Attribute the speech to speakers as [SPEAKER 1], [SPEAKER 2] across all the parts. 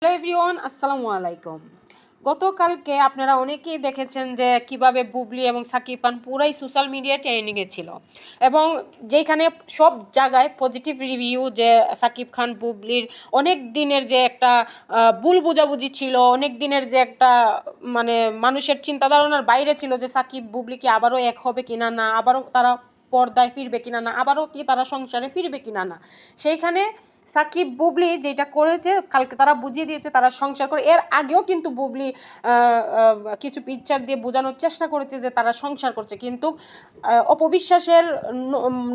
[SPEAKER 1] Hello everyone, আসসালামু আলাইকুম। গতকালকে আপনারা অনেকেই দেখেছেন যে কিভাবে বুবলি এবং সাকিব খান পুরাই সোশ্যাল মিডিয়া ট্রেন্ডিংয়ে ছিল, এবং যেখানে সব জায়গায় পজিটিভ রিভিউ যে সাকিব খান বুবলির অনেক দিনের যে একটা ভুল বোঝাবুঝি ছিল, অনেক দিনের যে একটা মানে মানুষের চিন্তা ধারণার বাইরে ছিল যে সাকিব বুবলি কি আবারও এক হবে কিনা না, আবারও তারা পর্দায় ফিরবে কিনা না, আবারও কি তারা সংসারে ফিরবে কিনা না, সেইখানে সাকিব বুবলি যেটা করেছে কালকে তারা বুঝিয়ে দিয়েছে তারা সংসার করে। এর আগেও কিন্তু বুবলি কিছু পিকচার দিয়ে বোঝানোর চেষ্টা করেছে যে তারা সংসার করছে, কিন্তু অপবিশ্বাসের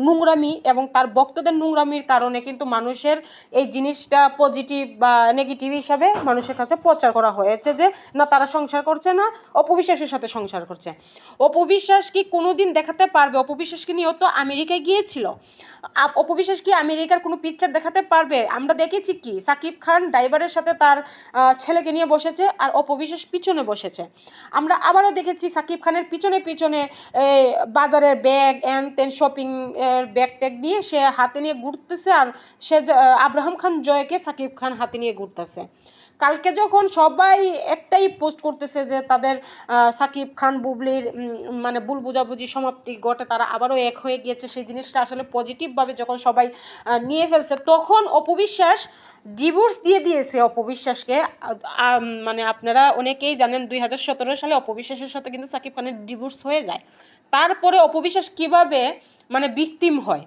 [SPEAKER 1] নোংরামি এবং তার ভক্তদের নোংরামির কারণে কিন্তু মানুষের এই জিনিসটা পজিটিভ বা নেগেটিভ হিসাবে মানুষের কাছে প্রচার করা হয়েছে যে না তারা সংসার করছে না, অপবিশ্বাসের সাথে সংসার করছে। অপবিশ্বাস কি কোনোদিন দেখাতে পারবে? অপবিশ্বাসকে নিয়েও তো আমেরিকায় গিয়েছিল। অপবিশ্বাস কি আমেরিকার কোনো পিকচার দেখাতে পারবে? আমরা দেখেছি কি সাকিব খান ড্রাইভারের সাথে তার ছেলেকে নিয়ে বসেছে আর অপবিশ্বাস পিছনে বসেছে। আমরা আবারও দেখেছি সাকিব খানের পিছনে পিছনে বাজারের ব্যাগ অ্যান তেন শপিং ব্যাগ ট্যাগ নিয়ে সে হাতে নিয়ে ঘুরতেছে, আর সে আব্রাহাম খান জয়কে সাকিব খান হাতে নিয়ে ঘুরতেছে। কালকে যখন সবাই একটাই পোস্ট করতেছে যে তাদের সাকিব খান বুবলির মানে ভুল বুঝাবুঝি সমাপ্তি ঘটে, তারা আবারও এক হয়ে গিয়েছে, সেই জিনিসটা আসলে পজিটিভভাবে যখন সবাই নিয়ে ফেলছে, তখন অপবিশ্বাস ডিভোর্স দিয়ে দিয়েছে অপবিশ্বাসকে। মানে আপনারা অনেকেই জানেন 2017 সালে অপবিশ্বাসের সাথে কিন্তু সাকিব খানের ডিভোর্স হয়ে যায়। তারপরে অপবিশ্বাস কিভাবে মানে ভিকটিম হয়,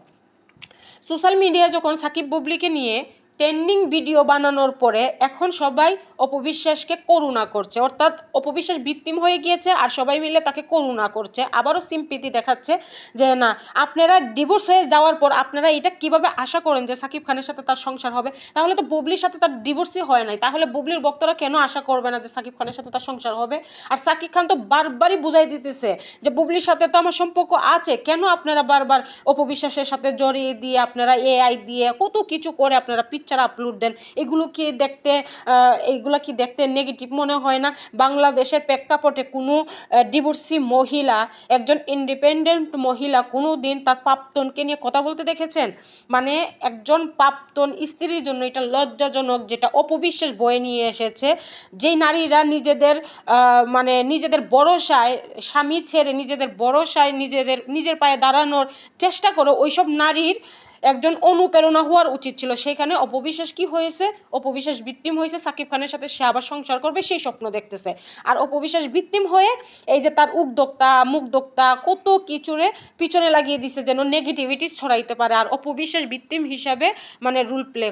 [SPEAKER 1] সোশ্যাল মিডিয়ায় যখন সাকিব বুবলিকে নিয়ে ট্রেন্ডিং ভিডিও বানানোর পরে এখন সবাই অপবিশ্বাসকে করুণা করছে, অর্থাৎ অপবিশ্বাস ভিকটিম হয়ে গিয়েছে আর সবাই মিলে তাকে করুণা করছে, আবারও সিম্পিতি দেখাচ্ছে যে না আপনারা ডিভোর্স হয়ে যাওয়ার পর আপনারা এটা কিভাবে আশা করেন যে সাকিব খানের সাথে তার সংসার হবে? তাহলে তো বুবলির সাথে তার ডিভোর্সই হয় নাই, তাহলে বুবলির ভক্তরা কেন আশা করবে না যে সাকিব খানের সাথে তার সংসার হবে? আর সাকিব খান তো বারবারই বুঝাই দিতেছে যে বুবলির সাথে তো আমার সম্পর্ক আছে, কেন আপনারা বারবার অপবিশ্বাসের সাথে জড়িয়ে দিয়ে আপনারা এআই দিয়ে কত কিছু করে আপনারা পিকচার আপলোড দেন? এগুলো কি দেখতে নেগেটিভ মনে হয় না? বাংলাদেশের প্রেক্ষাপটে কোনো ডিভোর্সি মহিলা, একজন ইন্ডিপেন্ডেন্ট মহিলা কোনো দিন তার প্রাক্তনকে নিয়ে কথা বলতে দেখেছেন? মানে একজন প্রাক্তন স্ত্রীর জন্য এটা লজ্জাজনক, যেটা অপবিশ্বাস বয়ে নিয়ে এসেছে। যেই নারীরা নিজেদের ভরসায় স্বামী ছেড়ে নিজেদের ভরসায় নিজের পায়ে দাঁড়ানোর চেষ্টা করো, ওইসব নারীর একজন অনুপ্রেরণা হওয়ার উচিত ছিল। সেখানে অপবিশ্বাস কি হয়েছে? অপবিশ্বাস ভিকটিম হয়েছে, সাকিব খানের সাথে সে আবার সংসার করবে সেই স্বপ্ন দেখতেছে। আর অপবিশ্বাস ভিকটিম হয়ে এই যে তার উদ্যোক্তা মুগ্ধোক্তা কত কিছুরে পিছনে লাগিয়ে দিছে যেন নেগেটিভিটি ছড়াইতে পারে, আর অপবিশ্বাস ভিকটিম হিসাবে মানে রোল প্লে